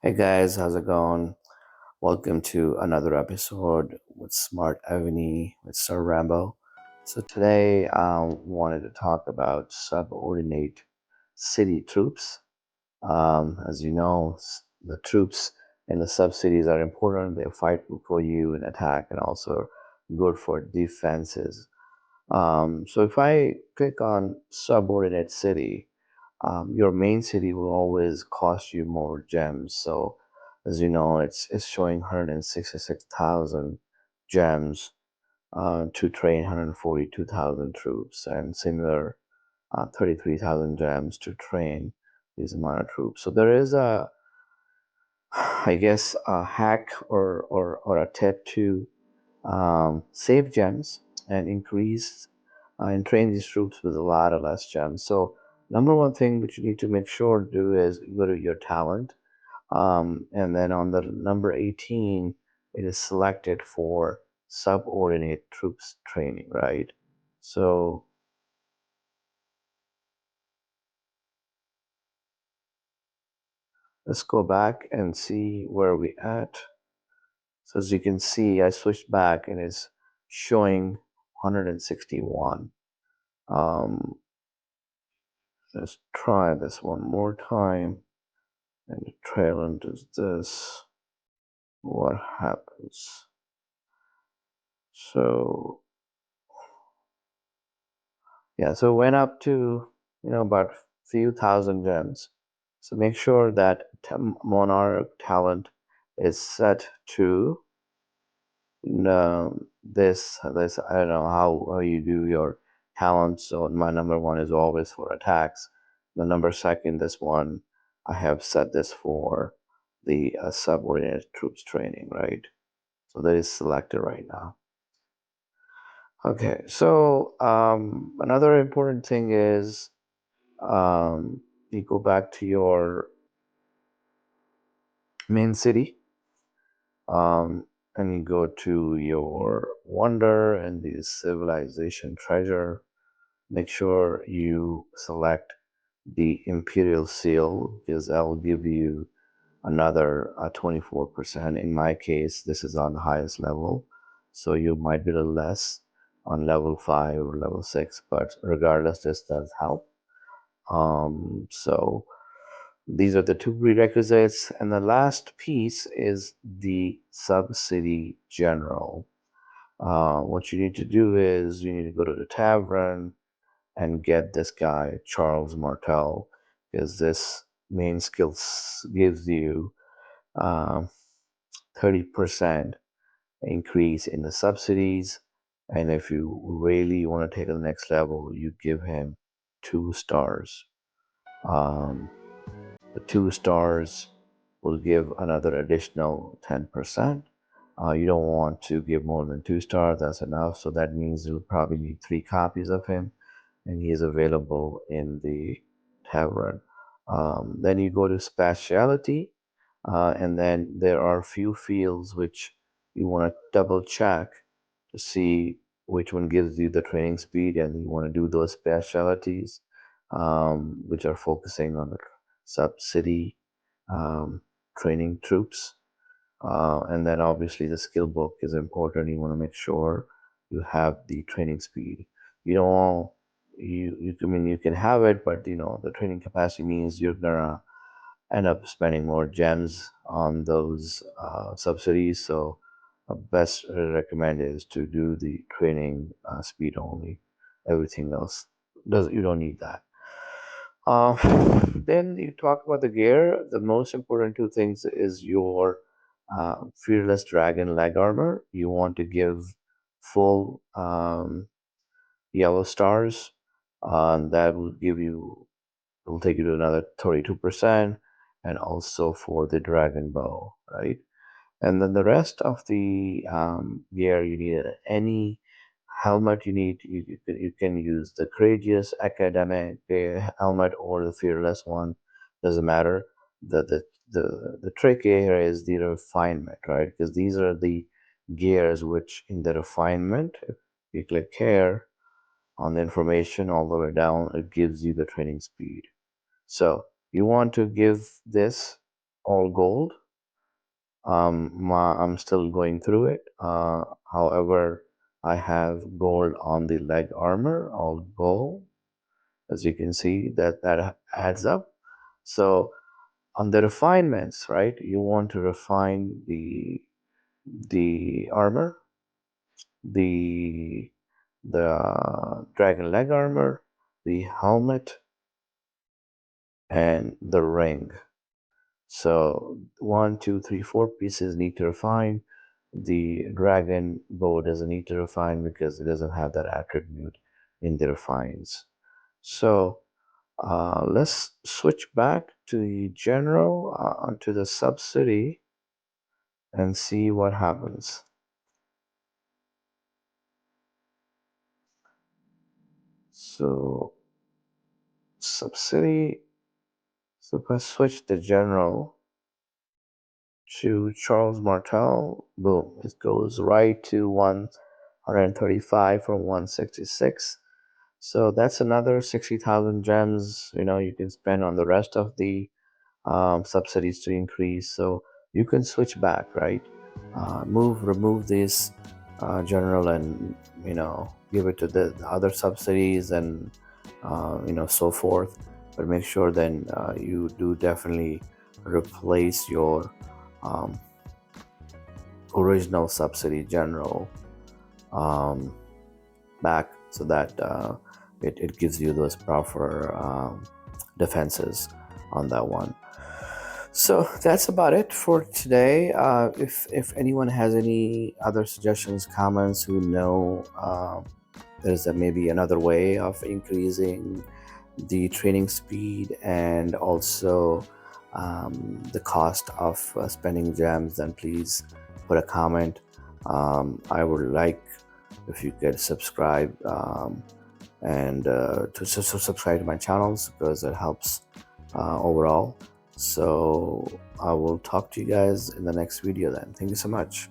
Hey guys, how's it going? Welcome to another episode with Smart Evony with Sir Rambo. So today I wanted to talk about subordinate city troops. As you know, the troops in the sub-cities are important. They fight for you in attack and also good for defenses. So if I click on subordinate city, your main city will always cost you more gems. So as you know, it's showing 166,000 gems to train 142,000 troops, and similar 33,000 gems to train these amount of troops. So there is I guess, a hack or a tip to save gems and increase and train these troops with a lot of less gems. So number one thing which you need to make sure to do is go to your talent, and then on the number 18, it is selected for subordinate troops training, right? So let's go back and see where we at. So as you can see, I switched back and it's showing 161. Um, let's try this one more time. And the trail into this. What happens? So yeah, so it went up to about few thousand gems. So make sure that monarch talent is set to this. I don't know how you do your talent. So my number one is always for attacks. The number second, this one, I have set this for the subordinate troops training, right? So that is selected right now. Okay, so another important thing is you go back to your main city, um, and you go to your wonder and the civilization treasure. Make sure you select the imperial seal because that will give you another 24%. In my case, this is on the highest level, so you might be a little less on level 5 or level 6, but regardless, this does help. So these are the two prerequisites, and the last piece is the subsidy general. What you need to do is you need to go to the tavern and get this guy Charles Martel, because this main skills gives you 30% increase in the subsidies. And if you really want to take it to the next level, you give him 2 stars. Um, the 2 stars will give another additional 10%. You don't want to give more than 2 stars, that's enough. So that means you'll probably need 3 copies of him, and he is available in the tavern. Then you go to specialty, and then there are a few fields which you want to double check to see which one gives you the training speed, and you want to do those specialties, which are focusing on the sub-city um, training troops. And then obviously the skill book is important. You want to make sure you have the training speed. You don't want, I mean, you can have it, but the training capacity means you're gonna end up spending more gems on those subsidies. So best recommend is to do the training speed only. Everything else does you don't need that. Uh, then you talk about the gear. The most important two things is your fearless dragon leg armor. You want to give full yellow stars. That will give you, will take you to another 32%, and also for the dragon bow, right? And then the rest of the gear, you need any helmet you need. You can use the courageous academic helmet or the fearless one. Doesn't matter. The trick here is the refinement, right? Because these are the gears which in the refinement, if you click here on the information all the way down, it gives you the training speed. So you want to give this all gold. I'm still going through it. However, I have gold on the leg armor, all gold. As you can see, that adds up. So on the refinements, right? You want to refine the armor, the dragon leg armor, the helmet, and the ring. So 1, 2, 3, 4 pieces need to refine. The dragon bow doesn't need to refine because it doesn't have that attribute in the refines. So let's switch back to the general onto the subsidy and see what happens. So subsidy. So if I switch the general to Charles Martel, boom, it goes right to 135 from 166. So that's another 60,000 gems, you can spend on the rest of the subsidies to increase. So you can switch back, right? Remove this general and, give it to the other subsidies and, so forth. But make sure then you do definitely replace your um, original subsidy general um, back so that it gives you those proper defenses on that one. So that's about it for today. If anyone has any other suggestions, comments, who know there's maybe another way of increasing the training speed and also the cost of spending gems, then please put a comment. I would like if you could subscribe and to subscribe to my channels because it helps overall. So I will talk to you guys in the next video then. Thank you so much.